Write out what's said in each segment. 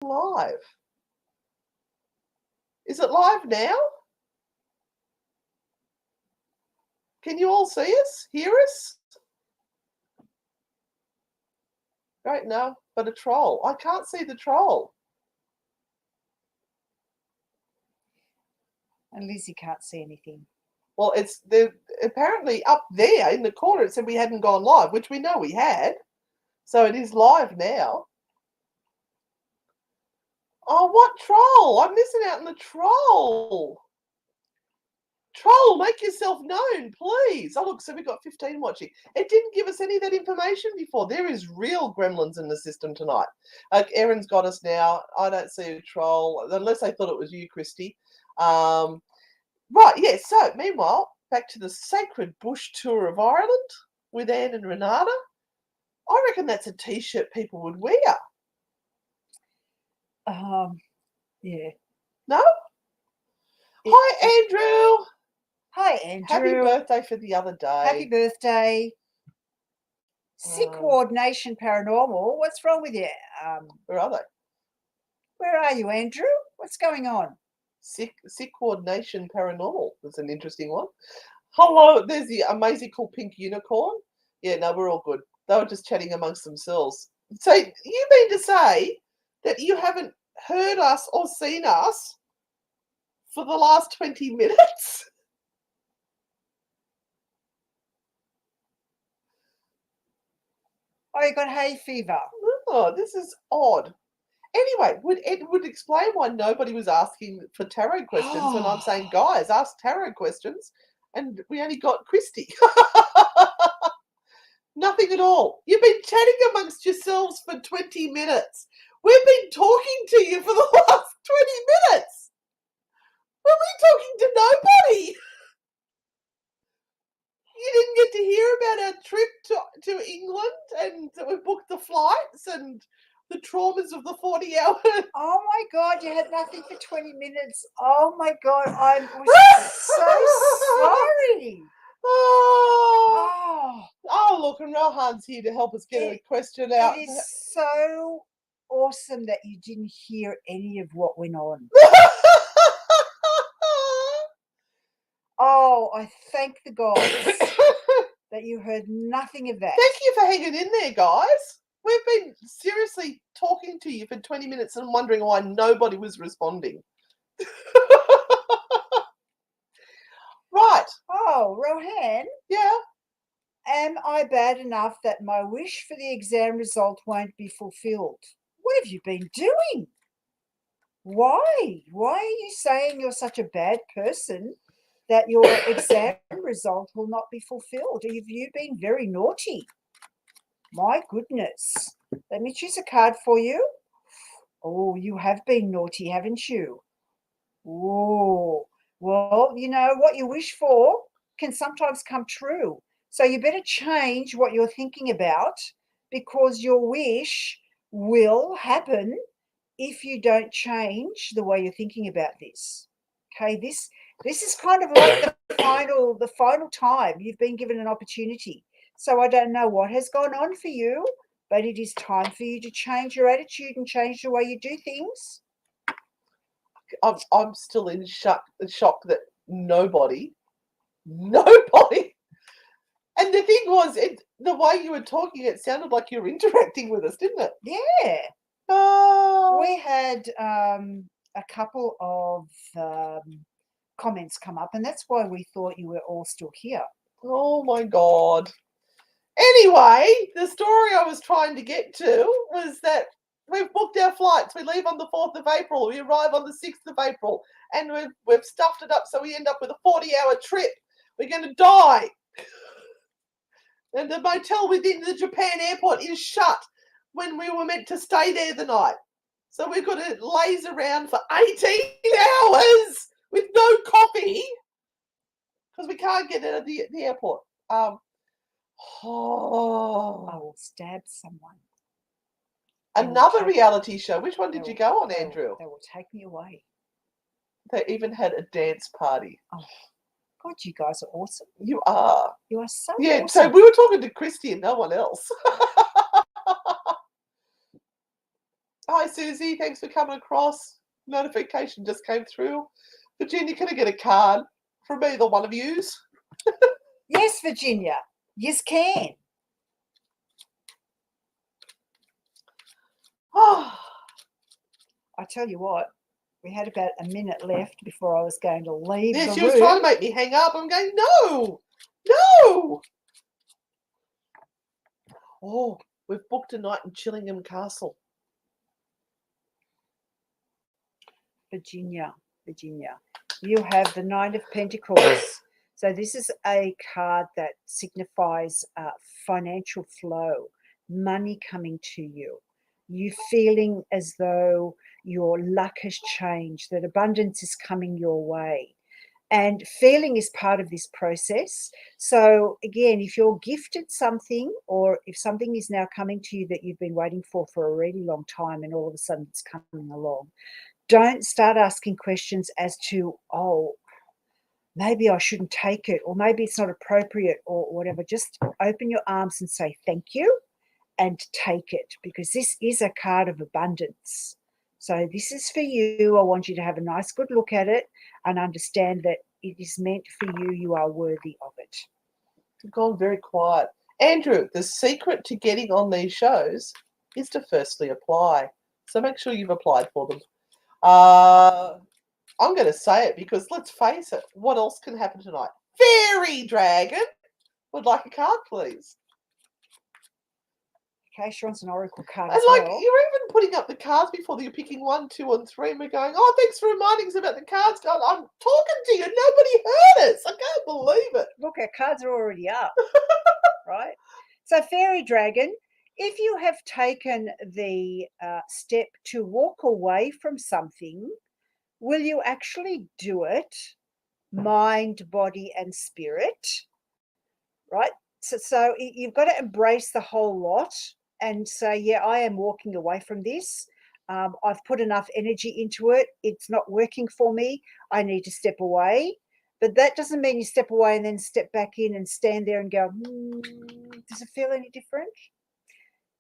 live. Is it live now? Can you all see us? Hear us? Right, no, but a troll. I can't see the troll. And Lizzie can't see anything. Well, it's apparently up there in the corner. It said we hadn't gone live, which we know we had. So it is live now. Oh, what troll? I'm missing out on the troll. Troll, make yourself known, please. Oh, look, so we got 15 watching. It didn't give us any of that information before. There is real gremlins in the system tonight. Erin's got us now. I don't see a troll, unless I thought it was you, Christy. Right, yeah, so meanwhile, back to the Sacred Bush Tour of Ireland with Anne and Renata. I reckon that's a T-shirt people would wear. Yeah. No? Hi, Andrew. Hi, Andrew. Happy birthday for the other day. Happy birthday. Sick Ward Nation Paranormal. What's wrong with you? Where are they? Where are you, Andrew? What's going on? Sick Coordination Paranormal was an interesting one. Hello, there's the amazing cool pink unicorn. Yeah, no, we're all good. They were just chatting amongst themselves. So you mean to say that you haven't heard us or seen us for the last 20 minutes? Oh, you got hay fever. Oh, this is odd. Anyway, it would explain why nobody was asking for tarot questions when I'm saying, guys, ask tarot questions, and we only got Christy. Nothing at all. You've been chatting amongst yourselves for 20 minutes. We've been talking to you for the last 20 minutes. We're talking to nobody. You didn't get to hear about our trip to England, and we booked the flights and the traumas of the 40 hours. Oh my God, you had nothing for 20 minutes. Oh my God, I'm so sorry. Oh, look, and Rohan's here to help us get a question out. It is so awesome that you didn't hear any of what went on. Oh, I thank the gods that you heard nothing of that. Thank you for hanging in there, guys. We've been seriously talking to you for 20 minutes and wondering why nobody was responding. Right. Oh, Rohan? Yeah? Am I bad enough that my wish for the exam result won't be fulfilled? What have you been doing? Why? Why are you saying you're such a bad person that your exam result will not be fulfilled? Have you been very naughty? My goodness. Let me choose a card for you. Oh, you have been naughty, haven't you? Oh, well, you know, what you wish for can sometimes come true. So you better change what you're thinking about, because your wish will happen if you don't change the way you're thinking about this. Okay, this is kind of like the final time you've been given an opportunity. So I don't know what has gone on for you, but it is time for you to change your attitude and change the way you do things. I'm still in shock that nobody. And the thing was, the way you were talking, it sounded like you were interacting with us, didn't it? Yeah. Oh. We had a couple of comments come up, and that's why we thought you were all still here. Oh my God. Anyway, the story I was trying to get to was that we've booked our flights. We leave on the 4th of April. We arrive on the 6th of April. And we've stuffed it up so we end up with a 40-hour trip. We're going to die. And the motel within the Japan airport is shut when we were meant to stay there the night. So we've got to laze around for 18 hours with no coffee because we can't get out of the airport. I will stab someone. Another reality show. Which one did you go on, Andrew? They will take me away. They even had a dance party. Oh, God, you guys are awesome. You are. You are so awesome. So we were talking to Christy and no one else. Hi, Susie. Thanks for coming across. Notification just came through. Virginia, can I get a card from either one of yous? Yes, Virginia. Yes, can. Oh, I tell you what, we had about a minute left before I was going to leave yeah, the she room. was trying to make me hang up. I'm going, no, no. Oh, we've booked a night in Chillingham Castle. Virginia, you have the Nine of Pentacles. So this is a card that signifies financial flow, money coming to you. You feeling as though your luck has changed, that abundance is coming your way. And feeling is part of this process. So again, if you're gifted something, or if something is now coming to you that you've been waiting for a really long time, and all of a sudden it's coming along, don't start asking questions as to, oh, maybe I shouldn't take it, or maybe it's not appropriate, or whatever. Just open your arms and say thank you and take it, because this is a card of abundance. So this is for you. I want you to have a nice, good look at it and understand that it is meant for you. You are worthy of it. You've gone very quiet. Andrew, the secret to getting on these shows is to firstly apply. So make sure you've applied for them. I'm going to say it because let's face it, what else can happen tonight? Faery Dragon would like a card, please. Okay, she wants an oracle card And as like, well. you're even putting up the cards before you're picking 1, 2, and 3, and we're going, oh, thanks for reminding us about the cards. God, I'm talking to you. Nobody heard us. I can't believe it. Look, our cards are already up, right? So Faery Dragon, if you have taken the step to walk away from something, will you actually do it? Mind, body, and spirit, right? So you've got to embrace the whole lot and say, yeah, I am walking away from this. I've put enough energy into it. It's not working for me. I need to step away. But that doesn't mean you step away and then step back in and stand there and go, does it feel any different?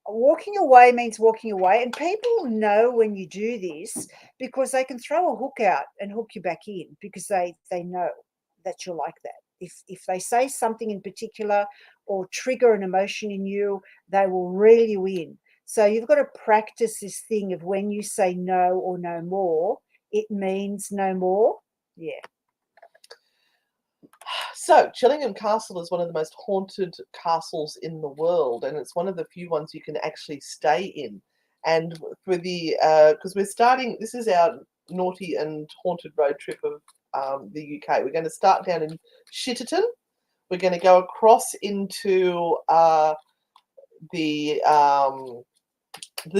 Walking away means walking away, and people know when you do this because they can throw a hook out and hook you back in, because they know that you're like that. If they say something in particular or trigger an emotion in you, they will reel you in. So you've got to practice this thing of when you say no or no more, it means no more. Yeah. So, Chillingham Castle is one of the most haunted castles in the world, and it's one of the few ones you can actually stay in. And for the, because we're starting, this is our naughty and haunted road trip of the UK. We're going to start down in Shitterton. We're going to go across into the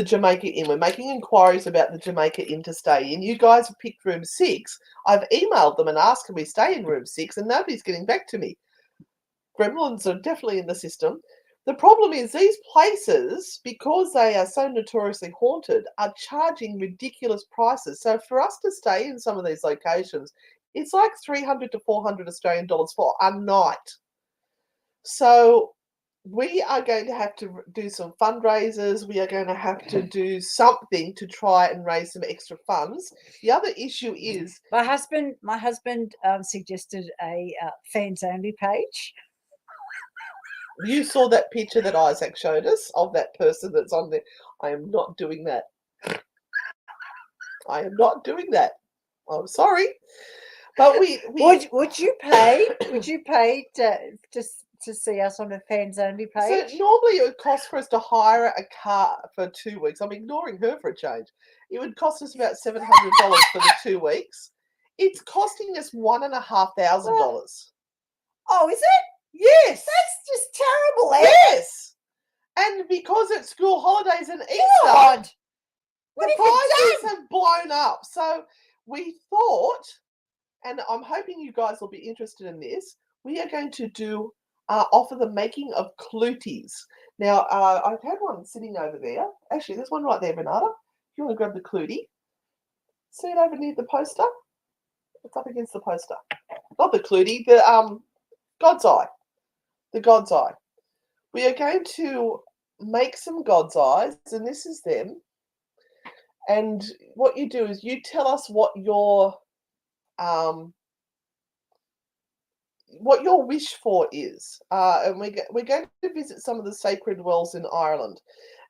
Jamaica Inn. We're making inquiries about the Jamaica Inn to stay in. You guys have picked room 6. I've emailed them and asked, can we stay in room 6? And nobody's getting back to me. Gremlins are definitely in the system. The problem is these places, because they are so notoriously haunted, are charging ridiculous prices. So for us to stay in some of these locations, it's like 300 to 400 Australian dollars for a night. So we are going to have to do some fundraisers. We are going to have to do something to try and raise some extra funds. The other issue is My husband suggested a fans only page. you saw that picture that Isaac showed us of that person that's on there. I am not doing that. I am not doing that. I'm sorry. But we would you pay? Would you pay to see us on a fans only so page? normally it would cost for us to hire a car for 2 weeks. I'm ignoring her for a change. It would cost us about $700 for the 2 weeks. It's costing us $1,500. Oh, is it? Yes. That's just terrible, Ed. Yes. And because it's school holidays and Easter, God. the prices have blown up. So we thought, and I'm hoping you guys will be interested in this, we are going to do offer the making of cluties. Now, I've had one sitting over there. Actually, there's one right there, Renata. If you want to grab the clutie. See it over near the poster? It's up against the poster. Not the clutie, the God's Eye. The God's Eye. We are going to make some God's Eyes, and this is them. And what you do is you tell us what your wish for is. And we're going to visit some of the sacred wells in Ireland.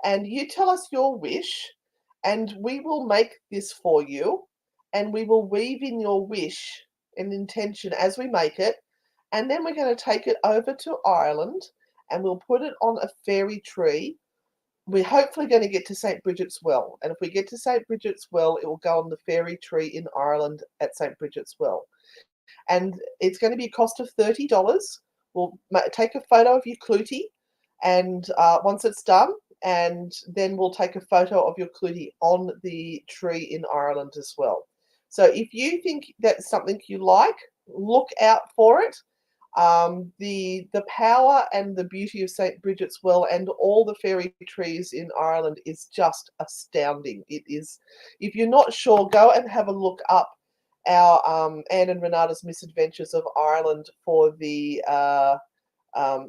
And you tell us your wish, and we will make this for you. And we will weave in your wish and intention as we make it. And then we're going to take it over to Ireland and we'll put it on a fairy tree. We're hopefully going to get to St. Bridget's Well. And if we get to St. Bridget's Well, it will go on the fairy tree in Ireland at St. Bridget's Well. And it's going to be a cost of $30. We'll take a photo of your clutie, and once it's done, and then we'll take a photo of your clutie on the tree in Ireland as well. So if you think that's something you like, look out for it. The power and the beauty of St. Bridget's Well and all the fairy trees in Ireland is just astounding. It is. If you're not sure, go and have a look up our Anne and Renata's Misadventures of Ireland for the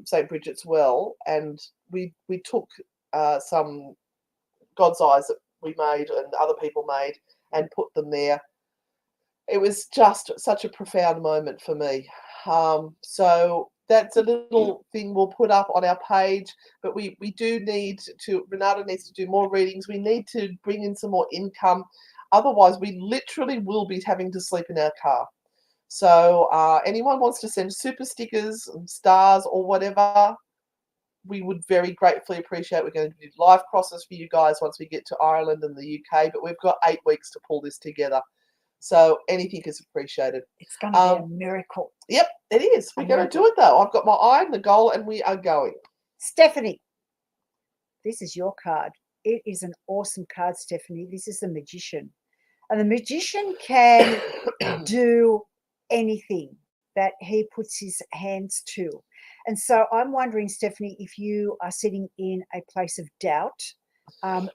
St. Bridget's Well, and we took some God's Eyes that we made and other people made and put them there. It was just such a profound moment for me. So that's a little thing we'll put up on our page, but we do need to, Renata needs to do more readings. We need to bring in some more income. Otherwise, we literally will be having to sleep in our car. So anyone wants to send super stickers and stars or whatever, we would very gratefully appreciate. We're going to do live crosses for you guys once we get to Ireland and the UK, but we've got 8 weeks to pull this together. So anything is appreciated. It's going to be a miracle. Yep, it is. We're going to do it, though. I've got my eye on the goal, and we are going. Stephanie, this is your card. It is an awesome card, Stephanie. This is the Magician. And the Magician can do anything that he puts his hands to. And so I'm wondering, Stephanie, if you are sitting in a place of doubt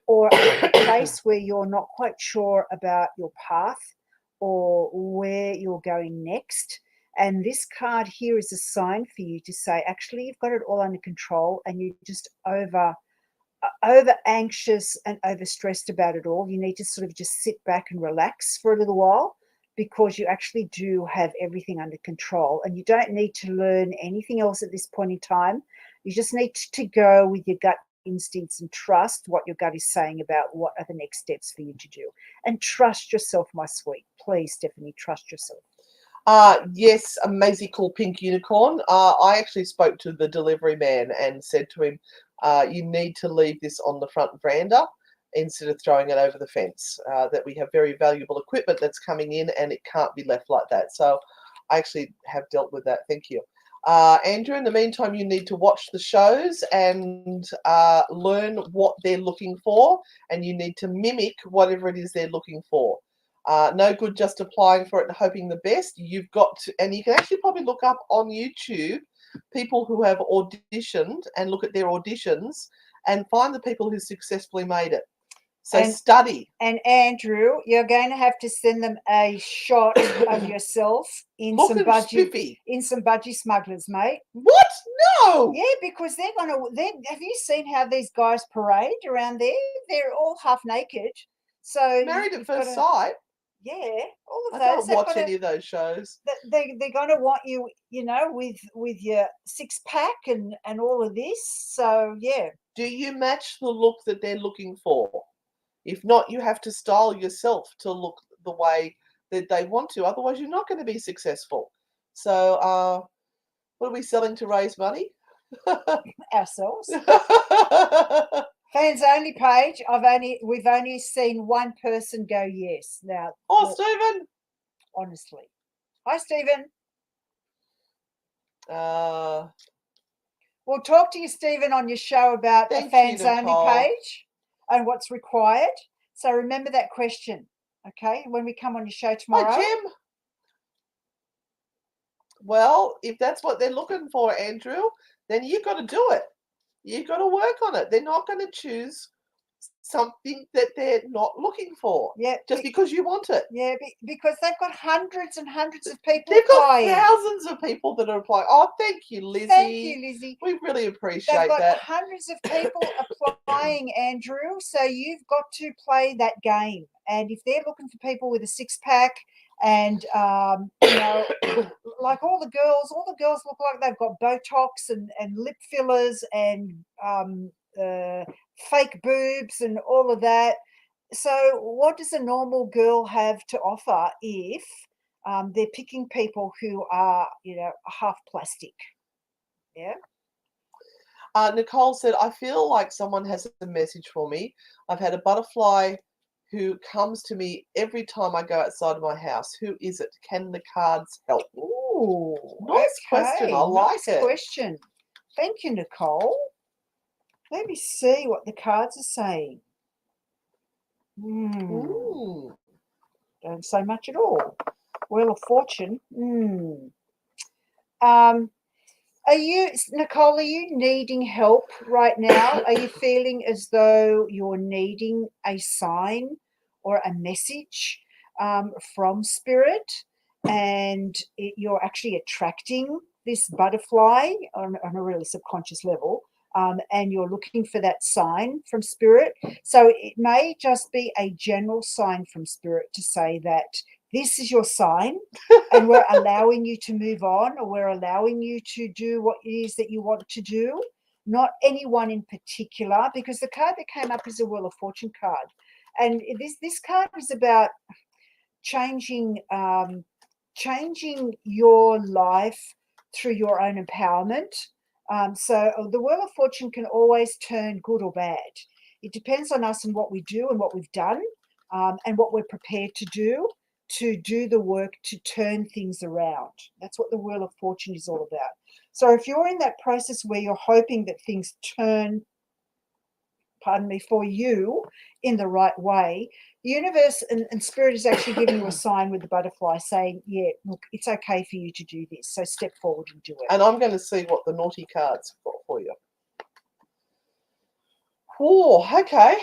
or a place where you're not quite sure about your path or where you're going next. And this card here is a sign for you to say, actually, you've got it all under control and you're just over anxious and overstressed about it all. You need to sort of just sit back and relax for a little while, because you actually do have everything under control and you don't need to learn anything else at this point in time. You just need to go with your gut instincts and trust what your gut is saying about what are the next steps for you to do. And trust yourself, my sweet. Please, Stephanie, trust yourself. Yes, amazing, cool pink unicorn. I actually spoke to the delivery man and said to him, you need to leave this on the front veranda instead of throwing it over the fence, that we have very valuable equipment that's coming in and it can't be left like that. So I actually have dealt with that. Thank you. Andrew, in the meantime, you need to watch the shows and learn what they're looking for, and you need to mimic whatever it is they're looking for. No good just applying for it and hoping the best. You've got to, and you can actually probably look up on YouTube people who have auditioned and look at their auditions and find the people who successfully made it. So study. And Andrew, you're going to have to send them a shot of yourself in some budgie smugglers, mate. What? No. Yeah, because they're going to. Have you seen how these guys parade around there? They're all half naked. So Married at First Sight. Yeah, all of those. I those. don't watch any of those shows. They're going to want you, with your 6-pack and all of this. So yeah. Do you match the look that they're looking for? If not, you have to style yourself to look the way that they want to. Otherwise, you're not going to be successful. So, what are we selling to raise money? Ourselves. Fans only page. We've only seen one person go yes. Now, Stephen. Honestly, hi, Stephen. We'll talk to you, Stephen, on your show about the fans only page and what's required. So remember that question, okay? When we come on your show tomorrow. Hi, Jim. Well, if that's what they're looking for, Andrew, then you've got to do it. You've got to work on it. They're not going to choose something that they're not looking for. Yeah, Just because you want it. yeah, because they've got hundreds and hundreds of people They've got applying. thousands of people that are applying. Oh, thank you, Lizzie. Thank you, Lizzie. We really They've appreciate got that. hundreds of people applying, Andrew. So you've got to play that game. And if they're looking for people with a six-pack and, you know, like all the girls look like they've got Botox and lip fillers and fake boobs and all of that. So what does a normal girl have to offer if they're picking people who are, you know, half plastic? Yeah. Nicole said, I feel like someone has a message for me. I've had a butterfly who comes to me every time I go outside of my house. Who is it? Can the cards help? Ooh, Nice question. I like nice it. question. Thank you, Nicole. Let me see what the cards are saying. Don't say much at all. Wheel of Fortune. Are you, Nicole, are you needing help right now? Are you feeling as though you're needing a sign or a message from Spirit, and you're actually attracting this butterfly on a really subconscious level, and you're looking for that sign from Spirit? So it may just be a general sign from Spirit to say that this is your sign, and we're allowing you to move on, or we're allowing you to do what it is that you want to do. Not anyone in particular, because the card that came up is a Wheel of Fortune card. And this card is about changing your life through your own empowerment. So the Wheel of Fortune can always turn good or bad. It depends on us and what we do and what we've done, and what we're prepared to do the work to turn things around. That's what the Wheel of Fortune is all about. So if you're in that process where you're hoping that things turn, pardon me, for you in the right way, the universe and Spirit is actually giving you a sign with the butterfly saying, yeah, look, it's okay for you to do this. So step forward and do it. And I'm going to see what the naughty cards have got for you. Oh, okay.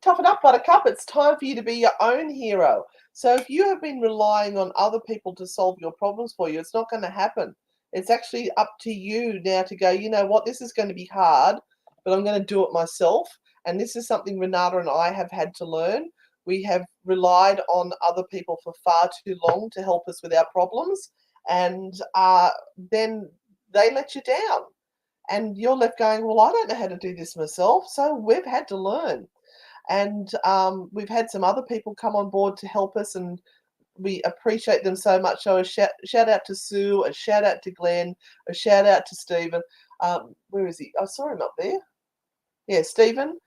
Toughen up, Buttercup. It's time for you to be your own hero. So if you have been relying on other people to solve your problems for you, it's not going to happen. It's actually up to you now to go, you know what, this is going to be hard, but I'm going to do it myself. And this is something Renata and I have had to learn. We have relied on other people for far too long to help us with our problems. And then they let you down. And you're left going, well, I don't know how to do this myself. So we've had to learn. And we've had some other people come on board to help us, and we appreciate them so much. So a shout out to Sue, a shout out to Glenn, a shout out to Stephen. Where is he? I saw him up there. Yeah, Stephen.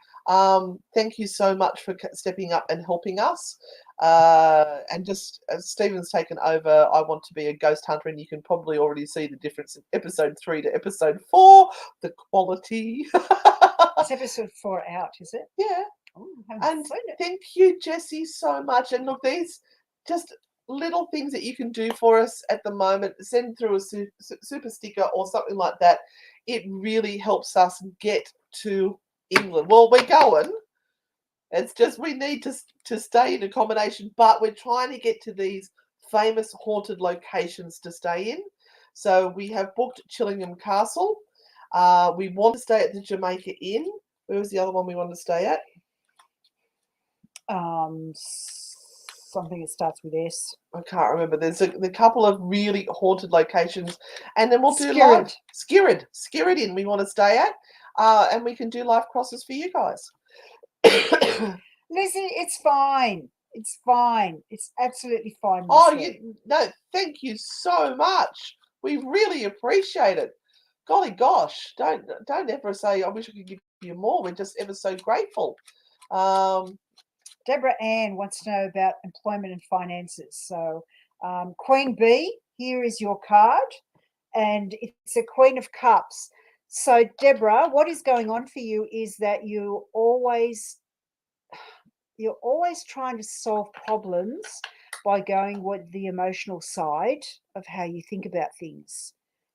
Thank you so much for stepping up and helping us. And just as Stephen's taken over, I want to be a ghost hunter, and you can probably already see the difference in episode 3 to episode 4, the quality. It's episode 4 out, is it? Yeah. Oh, and thank you, Jessie, so much. And look, these just little things that you can do for us at the moment. Send through a super sticker or something like that. It really helps us get to England. Well, we're going. It's just we need to stay in accommodation, but we're trying to get to these famous haunted locations to stay in. So we have booked Chillingham Castle. We want to stay at the Jamaica Inn. Where was the other one we wanted to stay at? Something that starts with S. I can't remember. There's a couple of really haunted locations, and then we'll do Skirrid. Skirrid Inn we want to stay at, and we can do life crosses for you guys. Lizzie, it's fine. It's fine. It's absolutely fine. Oh, thank you so much. We really appreciate it. Golly gosh, don't ever say I wish I could give you more. We're just ever so grateful. Deborah Ann wants to know about employment and finances. So Queen B, here is your card, and it's a Queen of Cups. So Deborah, what is going on for you is that you're always trying to solve problems by going with the emotional side of how you think about things.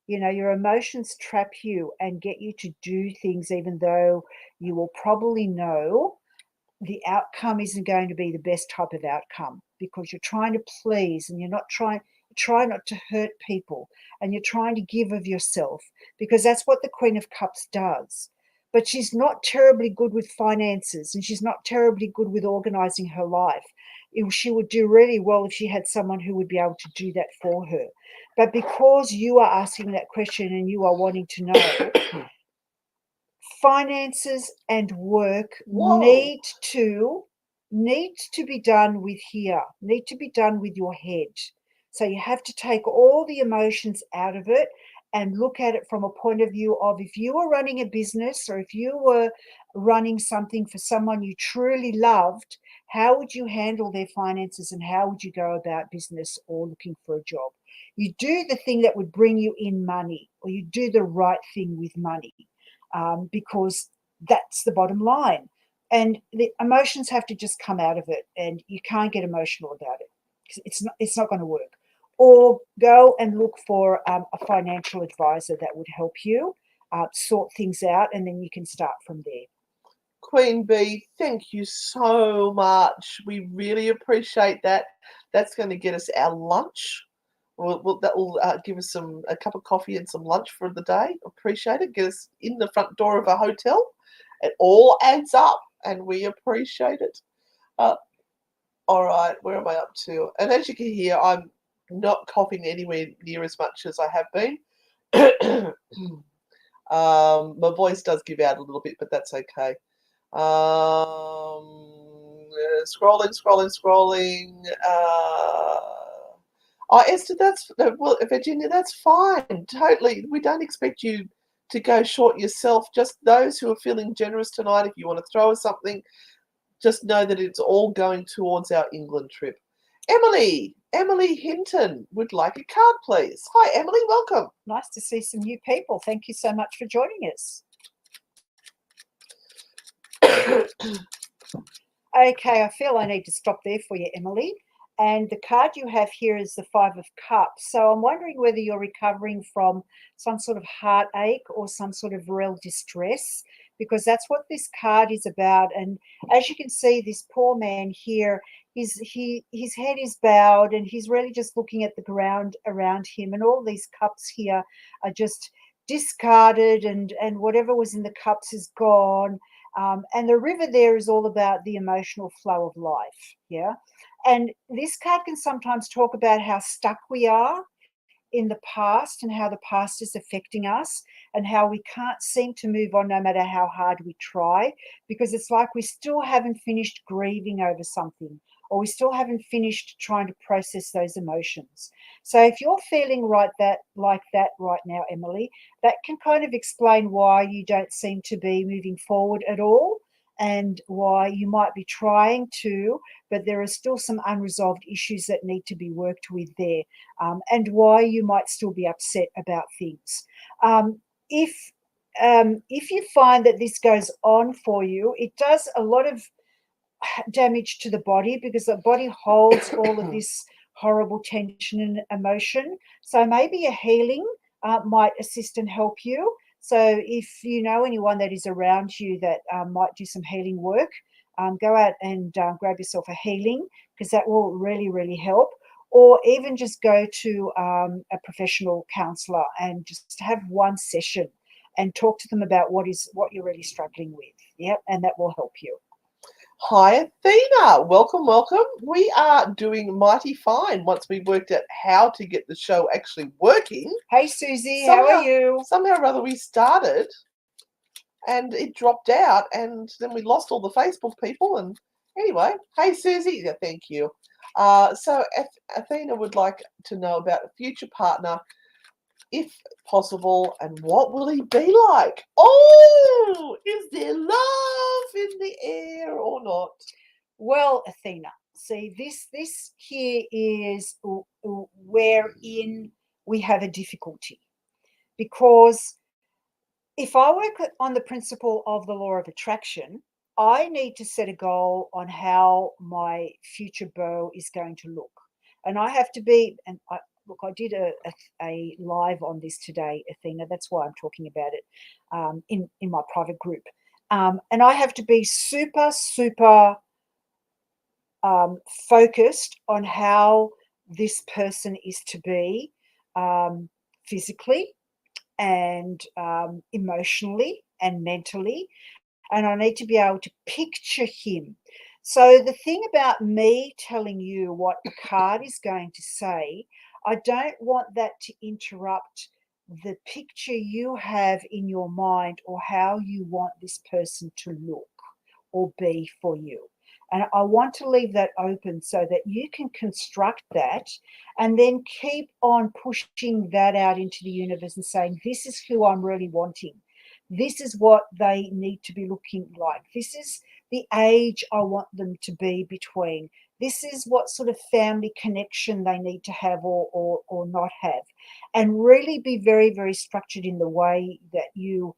You know, your emotions trap you and get you to do things even though you will probably know the outcome isn't going to be the best type of outcome, because you're trying to please and try not to hurt people, and you're trying to give of yourself, because that's what the Queen of Cups does. But she's not terribly good with finances, and she's not terribly good with organizing her life. She would do really well if she had someone who would be able to do that for her. But because you are asking that question and you are wanting to know, finances and work need to be done with here, need to be done with your head. So you have to take all the emotions out of it and look at it from a point of view of, if you were running a business, or if you were running something for someone you truly loved, how would you handle their finances, and how would you go about business or looking for a job? You do the thing that would bring you in money, or you do the right thing with money. Because that's the bottom line. And the emotions have to just come out of it, and you can't get emotional about it. It's not going to work. Or go and look for a financial advisor that would help you sort things out, and then you can start from there. Queen Bee, thank you so much. We really appreciate that. That's going to get us our lunch. That will give us a cup of coffee and some lunch for the day. Appreciate it. Get us in the front door of a hotel. It all adds up, and we appreciate it. All right, where am I up to? And as you can hear, I'm not coughing anywhere near as much as I have been. My voice does give out a little bit, but that's okay. Scrolling. Esther, well, Virginia, that's fine. Totally. We don't expect you to go short yourself. Just those who are feeling generous tonight, if you want to throw us something, just know that it's all going towards our England trip. Emily Hinton would like a card, please. Hi, Emily. Welcome. Nice to see some new people. Thank you so much for joining us. Okay, I feel I need to stop there for you, Emily. And the card you have here is the Five of Cups. So I'm wondering whether you're recovering from some sort of heartache or some sort of real distress, because that's what this card is about. And as you can see, this poor man here, his head is bowed, and he's really just looking at the ground around him. And all these cups here are just discarded, and whatever was in the cups is gone. And the river there is all about the emotional flow of life. Yeah. And this card can sometimes talk about how stuck we are in the past, and how the past is affecting us, and how we can't seem to move on no matter how hard we try, because it's like we still haven't finished grieving over something, or we still haven't finished trying to process those emotions. So if you're feeling like that right now, Emily, that can kind of explain why you don't seem to be moving forward at all, and why you might be trying to, but there are still some unresolved issues that need to be worked with there, and why you might still be upset about things. If you find that this goes on for you, it does a lot of damage to the body, because the body holds all of this horrible tension and emotion. So maybe a healing might assist and help you. So if you know anyone that is around you that might do some healing work, go out and grab yourself a healing, because that will really, really help. Or even just go to a professional counsellor and just have one session and talk to them about what you're really struggling with. Yep, and that will help you. Hi, Athena. Welcome. We are doing mighty fine once we worked out how to get the show actually working. Hey, Susie, how are you? Somehow or other we started and it dropped out, and then we lost all the Facebook people. And anyway, hey, Susie. Yeah, thank you. So Athena would like to know about a future partner, if possible, and what will he be like? Oh, is there love in the air or not? Well, Athena, see, this here is wherein we have a difficulty, because if I work on the principle of the law of attraction, I need to set a goal on how my future beau is going to look. And I have to be, and I did a live on this today, Athena. That's why I'm talking about it in my private group. And I have to be super, super focused on how this person is to be physically and emotionally and mentally. And I need to be able to picture him. So the thing about me telling you what the card is going to say, I don't want that to interrupt the picture you have in your mind or how you want this person to look or be for you. And I want to leave that open so that you can construct that and then keep on pushing that out into the universe and saying, this is who I'm really wanting. This is what they need to be looking like. This is the age I want them to be between. This is what sort of family connection they need to have or not have. And really be very, very structured in the way that you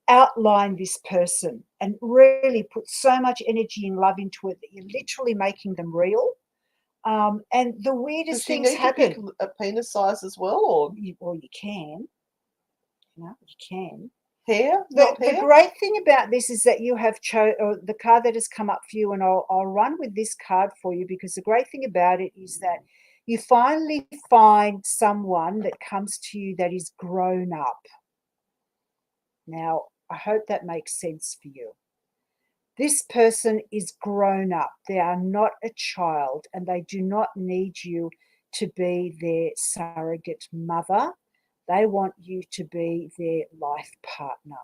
outline this person and really put so much energy and love into it that you're literally making them real. And the weirdest Does she things need to pick happen. a penis size as well, or You can. You can. hair? The, Not the hair? great thing about this is that you have the card that has come up for you, and I'll run with this card for you, because the great thing about it is that you finally find someone that comes to you that is grown up. Now, I hope that makes sense for you. This person is grown up. They are not a child, and they do not need you to be their surrogate mother. They want you to be their life partner.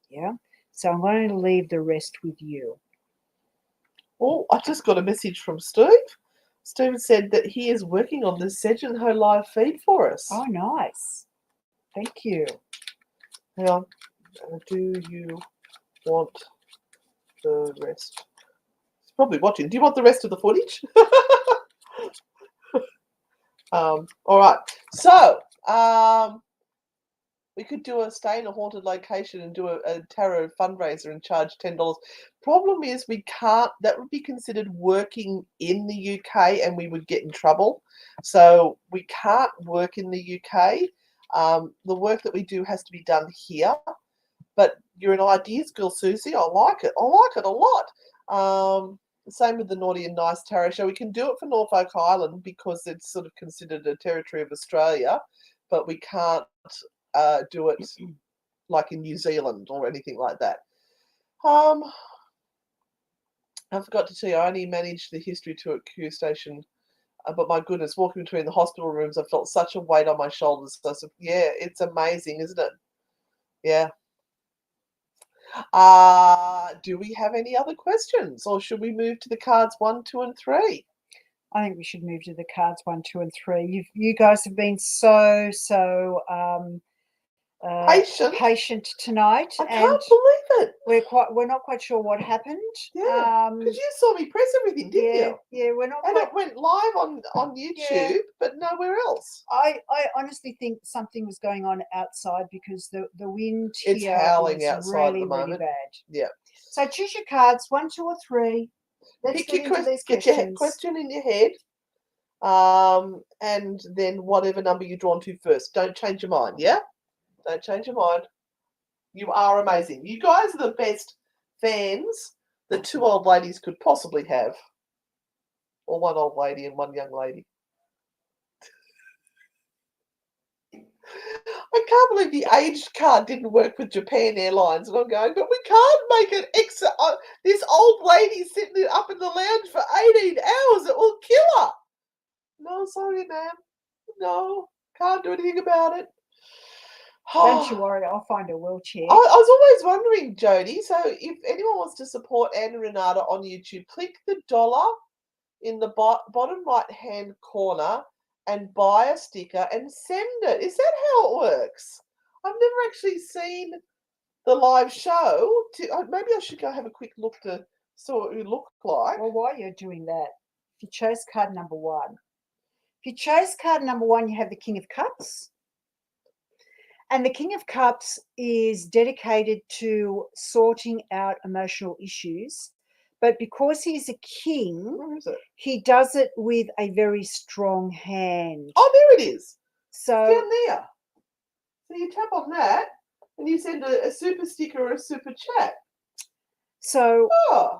Yeah. So I'm going to leave the rest with you. Oh, I just got a message from Steve. Steve said that he is working on the Sejin Ho live feed for us. Oh, nice. Thank you. Hang on. Do you want the rest? He's probably watching. Do you want the rest of the footage? All right. So, we could do a stay in a haunted location and do a tarot fundraiser and charge $10. Problem is, we can't. That would be considered working in the UK, and we would get in trouble. So we can't work in the UK. The work that we do has to be done here. But you're an ideas girl, Susie. I like it. I like it a lot. Same with the Naughty and Nice Tarot Show. We can do it for Norfolk Island because it's sort of considered a territory of Australia, but we can't do it like in New Zealand or anything like that. I forgot to tell you, I only managed the History Tour at Q Station, but my goodness, walking between the hospital rooms, I felt such a weight on my shoulders. So I said, yeah, it's amazing, isn't it? Yeah. Do we have any other questions, or should we move to the cards 1, 2, and 3? I think we should move to the cards 1, 2, and 3. You guys have been so patient tonight, I and can't believe it. we're not quite sure what happened. Yeah, because you saw me press everything, didn't you? Yeah, we're not. And it went live on YouTube, Yeah. but nowhere else. I honestly think something was going on outside, because the wind It's here howling is outside at really, the moment. really bad. Yeah. So choose your cards, 1, 2, or 3. Let's Pick get your into these get your questions. question in your head, and then whatever number you're drawn to first. Don't change your mind, yeah? Don't change your mind. You are amazing. You guys are the best fans that 2 old ladies could possibly have. Or 1 old lady and 1 young lady. I can't believe the aged card didn't work with Japan Airlines. And I'm going, but we can't make an extra. This old lady sitting up in the lounge for 18 hours. It will kill her. No, sorry, ma'am. No, can't do anything about it. Don't you worry, I'll find a wheelchair. I was always wondering, Jodie, so if anyone wants to support Anne and Renata on YouTube, click the dollar in the bottom right-hand corner and buy a sticker and send it. Is that how it works? I've never actually seen the live show. Maybe I should go have a quick look to see what it looked like. Well, while you're doing that, if you chose card number 1, if you chose card number 1, you have the King of Cups. And the King of Cups is dedicated to sorting out emotional issues. But because he's a king, Where is it? he does it with a very strong hand. Oh, there it is. So down there. So you tap on that and you send a super sticker or a super chat. So Oh,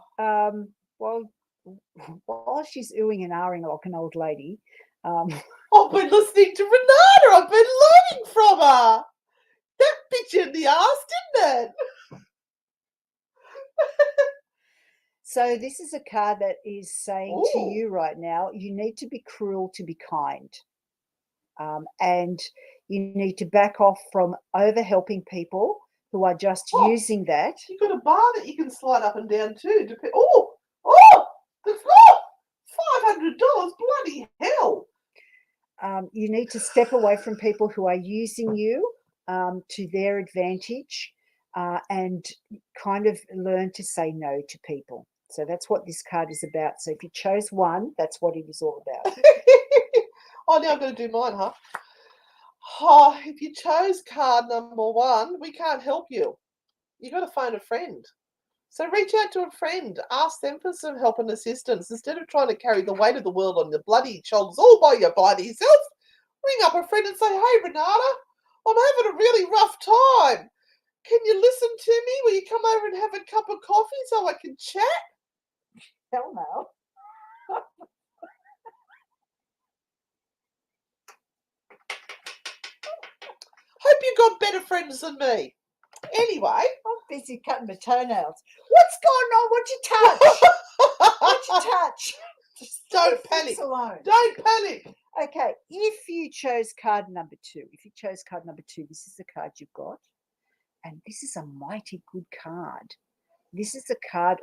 while she's oohing and ahhing like an old lady, I've been listening to Renata. I've been learning from her. That bit you in the arse, didn't it? so this is a card that is saying to Ooh. you right now, you need to be cruel to be kind. And you need to back off from over helping people who are just Oh. using that. You've got a bar that you can slide up and down too. The floor! $500, bloody hell. You need to step away from people who are using you to their advantage and kind of learn to say no to people. So that's what this card is about. So if you chose one, that's what it is all about. Oh, now I'm going to do mine, huh? Oh, if you chose card number 1, we can't help you. You got to phone a friend. So reach out to a friend. Ask them for some help and assistance. Instead of trying to carry the weight of the world on your bloody shoulders all by your bloody self, ring up a friend and say, hey, Renata, I'm having a really rough time. Can you listen to me? Will you come over and have a cup of coffee so I can chat? Hell no. Hope you got better friends than me. Anyway. I'm busy cutting my toenails. What's going on? What'd you touch? What'd you touch? Just Don't panic. Alone. Don't panic. Okay, if you chose card number 2, this is the card you've got. And this is a mighty good card. This is a card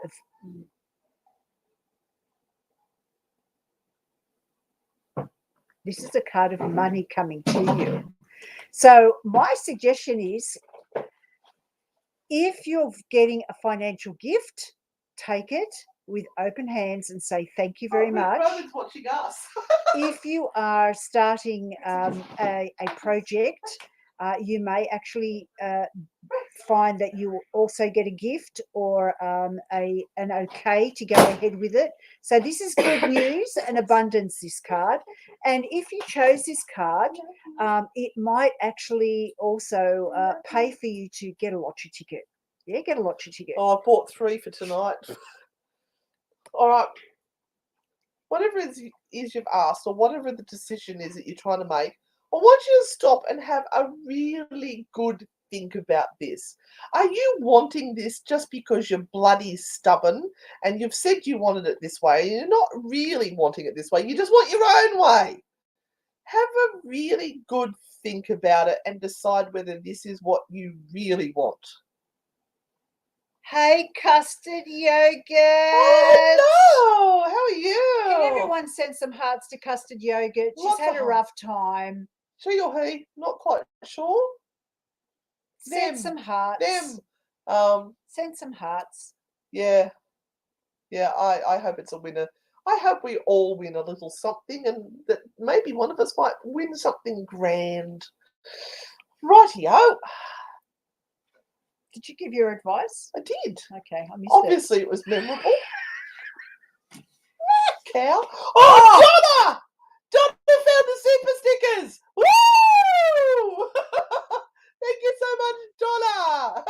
of money coming to you. So my suggestion is, if you're getting a financial gift, take it with open hands and say thank you very much. Rowan's watching us. If you are starting a project, you may actually find that you will also get a gift or an okay to go ahead with it. So this is good news and abundance, this card. And if you chose this card, it might actually also pay for you to get a lottery ticket. Yeah, get a lottery ticket. Oh, I bought 3 for tonight. All right. Whatever it is you've asked, or whatever the decision is that you're trying to make, I want you to stop and have a really good think about this. Are you wanting this just because you're bloody stubborn and you've said you wanted it this way and you're not really wanting it this way? You just want your own way. Have a really good think about it and decide whether this is what you really want. Hey, custard yogurt. Oh, no. How are you? Can everyone send some hearts to custard yogurt? She's Lots had of a rough time. She or he? Not quite sure. Send some hearts. Send some hearts. Yeah. Yeah, I hope it's a winner. I hope we all win a little something and that maybe one of us might win something grand. Rightio. Did you give your advice? I did. Okay, I missed Obviously it was memorable. Cow. Oh, Donna! Donna found the super stickers! Woo! Thank you so much, Donna!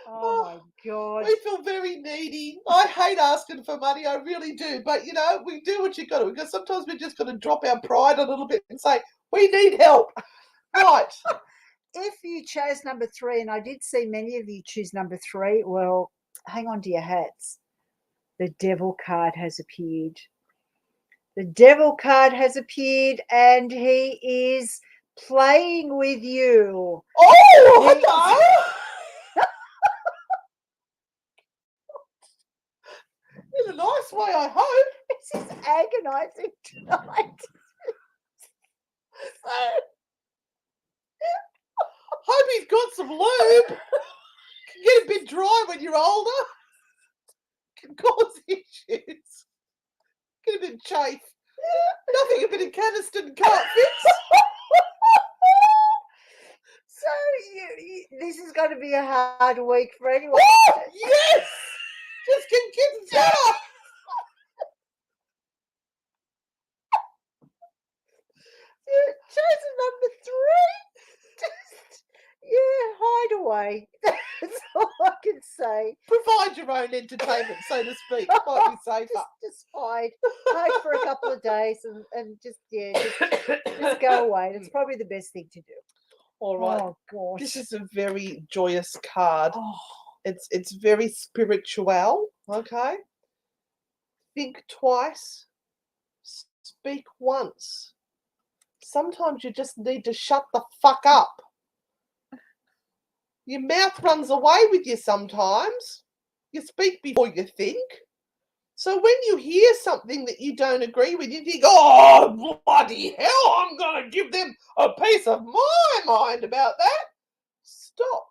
Oh my God. We feel very needy. I hate asking for money, I really do. But, you know, we do what you got to, because sometimes we just got to drop our pride a little bit and say, we need help. Right. If you chose number 3, and I did see many of you choose number 3, well, hang on to your hats. The devil card has appeared. The devil card has appeared and he is playing with you. Oh, hello. In a nice way, I hope. This is agonizing tonight. Hope he's got some lube. Can get a bit dry when you're older. Can cause issues. Get a bit chafe. Nothing a bit of canister can't fix. So this is going to be a hard week for anyone. Oh, yes! Just get better. Chosen number 3. Just, hide away. say. That's all I can say. Provide your own entertainment, so to speak. Might be safer. Just hide for a couple of days and just go away. That's probably the best thing to do. All right. Oh gosh. This is a very joyous card. Oh, It's very spiritual. Okay. Think twice. Speak once. Sometimes you just need to shut the fuck up. Your mouth runs away with you sometimes. You speak before you think. So when you hear something that you don't agree with, you think, oh, bloody hell, I'm going to give them a piece of my mind about that. Stop.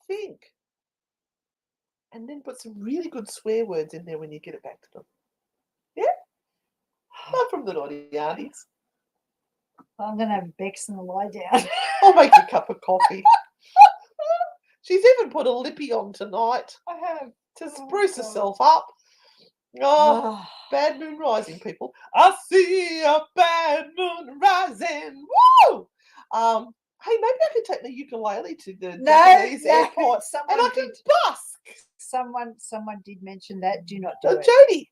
Think. And then put some really good swear words in there when you get it back to them. Yeah? Not from the naughty aunties. I'm going to have Bex and lie down. I'll make a cup of coffee. She's even put a lippy on tonight. I have. To spruce herself up. Oh, bad moon rising, people. I see a bad moon rising. Woo! Hey, maybe I could take the ukulele to the Japanese airport and I can busk. Someone did mention that. Do not do it. Jody.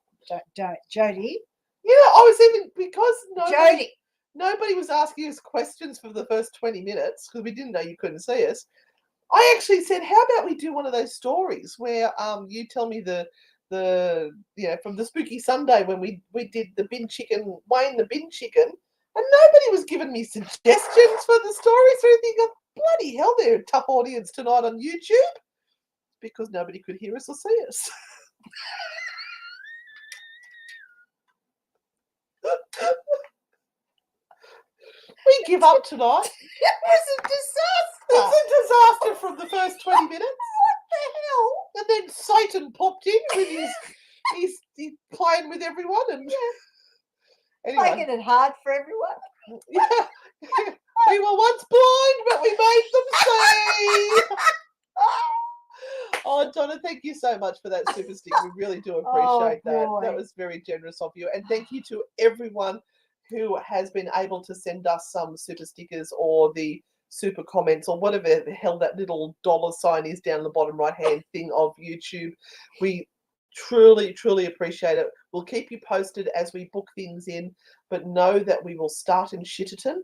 Don't. Jody. Yeah, I was even, because Jody. Nobody was asking us questions for the first 20 minutes because we didn't know you couldn't see us. I actually said, how about we do one of those stories where you tell me the from the Spooky Sunday when we did the bin chicken, Wayne the bin chicken, and nobody was giving me suggestions for the stories or anything. Oh, bloody hell, they're a tough audience tonight on YouTube because nobody could hear us or see us. We give up tonight. It was a disaster. It's a disaster from the first 20 minutes. What the hell? And then Satan popped in with he's playing with everyone and anyway. Making it hard for everyone. Yeah. We were once blind, but we made them see. Oh, Donna, thank you so much for that super stick. We really do appreciate that. That was very generous of you. And thank you to everyone who has been able to send us some super stickers or the super comments or whatever the hell that little dollar sign is down the bottom right hand thing of YouTube. We truly, truly appreciate it. We'll keep you posted as we book things in, but know that we will start in Shitterton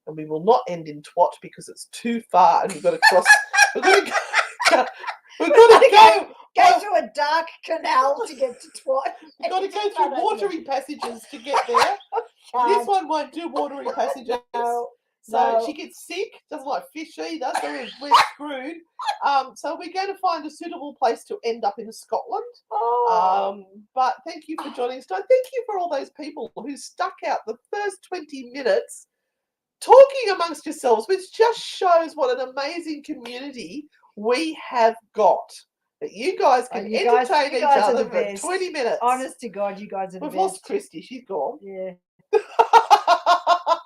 and we will not end in Twat because it's too far and we've got to cross. We've got to go through a dark canal to get to Twat. We've got to go through watery passages to get there. This one won't do watery passages. So she gets sick, doesn't like fish either, so we're screwed. So we're going to find a suitable place to end up in Scotland. But thank you for joining us tonight. Thank you for all those people who stuck out the first 20 minutes talking amongst yourselves, which just shows what an amazing community we have got. That you guys can entertain each other for 20 minutes. Honest to God, you guys are the best. We've lost Christy. She's gone. Yeah.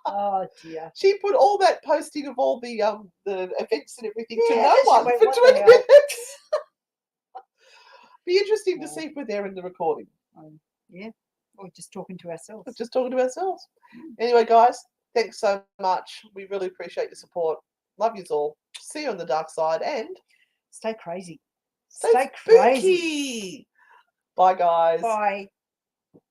Oh dear. She put all that posting of all the events and everything to no one went, for 20 minutes. Be interesting to see if we're there in the recording. Yeah. Or just talking to ourselves. Just talking to ourselves. Anyway, guys, thanks so much. We really appreciate your support. Love yous all. See you on the dark side and stay crazy. Stay crazy. Bye, guys. Bye.